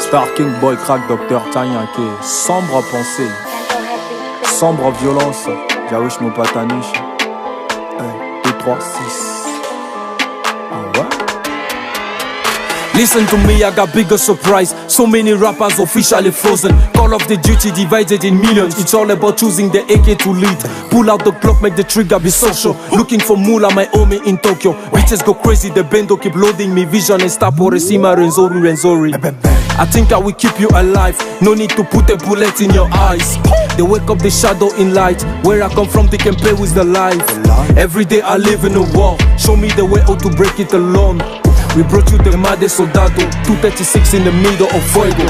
Starking Boy Crack Dr Tanyanke. Sombre pensée, sombre violence. Jawish mon patanish. 1, 2, 3, 6. Ah ouais? Listen to me, I got bigger surprise. So many rappers officially frozen. Call of the Duty divided in millions. It's all about choosing the AK to lead. Pull out the Glock, make the trigger be social. Looking for Mula, my homie in Tokyo. Bitches go crazy, the bando keep loading me. Vision and stop or Sima Renzori. I think I will keep you alive. No need to put a bullet in your eyes. They wake up the shadow in light. Where I come from, they can play with the life. Every day I live in a war. Show me the way how to break it alone. We brought you the Made Soldado. 236 in the middle of fuego.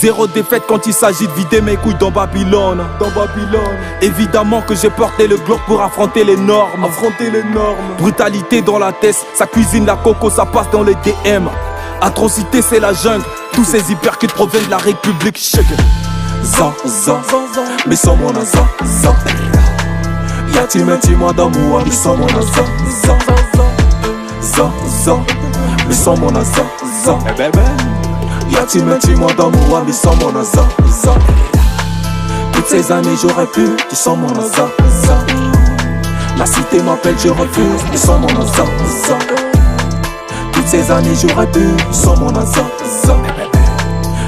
Zéro défaite quand il s'agit de vider mes couilles dans Babylone. Évidemment que j'ai porté le Glock pour affronter les normes. Brutalité dans la tête, ça cuisine la coco, ça passe dans les DM. Atrocité c'est la jungle. Tous ces hypercutes proviennent de la République. Shake it. Za, mais sans mon za. Y'a-t-il moi d'amour, mais sans mon za. Mais sans mon za. Y'a-t-il moi d'amour, mais sans mon za. Toutes ces années j'aurais pu, tu sens mon za. La cité m'appelle, je refuse, mais sans mon za. Toutes ces années j'aurais pu, tu sens mon za.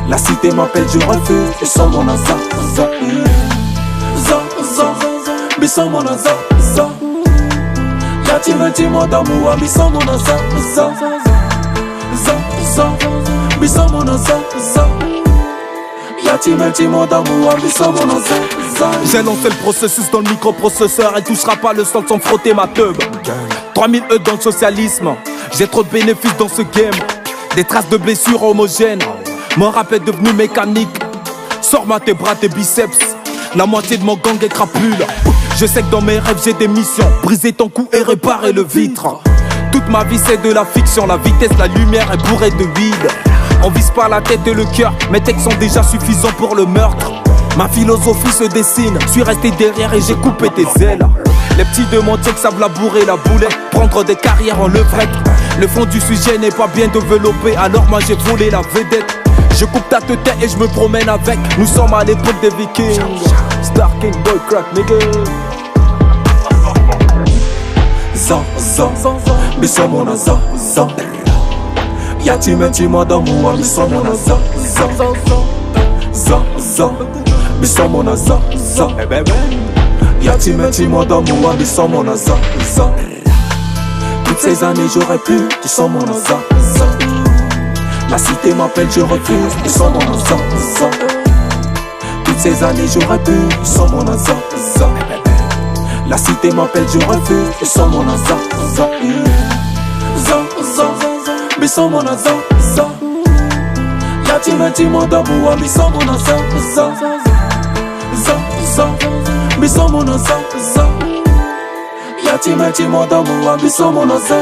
La cité m'appelle, je refuse, et sans mon za. Mais sans mon za. Y'a-t-il moi d'amour, mais sans mon za. Mais sans mon za. Y'a-t-il moi d'amour, mais sans mon za. J'ai lancé le processus dans le microprocesseur. Elle touchera pas le sol sans frotter ma teub. 3000 E dans le socialisme. J'ai trop de bénéfices dans ce game. Des traces de blessures homogènes. Mon rap est devenu mécanique. Sors-moi tes bras, tes biceps. La moitié de mon gang est crapule. Je sais que dans mes rêves j'ai des missions. Briser ton cou et réparer le vitre. Toute ma vie c'est de la fiction. La vitesse, la lumière est bourrée de vide. On vise pas la tête et le cœur. Mes textes sont déjà suffisants pour le meurtre. Ma philosophie se dessine. Suis resté derrière et j'ai coupé tes ailes. Les petits de mon check savent labourer la boulette. Prendre des carrières en levrette. Le fond du sujet n'est pas bien développé. Alors moi j'ai volé la vedette. Je coupe ta tête et je me promène avec. Nous sommes à l'époque des Vikings. Starking Boy Crack nigga. Za, mais sans mon za. Y'a-t-il moi d'amour, mais sans mon za. Mais sans mon za. Y'a-t-il moi d'amour, mais sans mon za. Toutes ces années j'aurais pu, tu sens mon za. La cité m'appelle, je refuse, tu sens mon za. Toutes ces années j'aurais pu, tu sens mon za. La cité m'appelle, je refuse, tu sens mon za. Mais sans mon za. Y'a-t-il moi d'amour, mais sans mon za. Mais sans mon za. Y'a-t-il moi d'amour, mais sans mon za.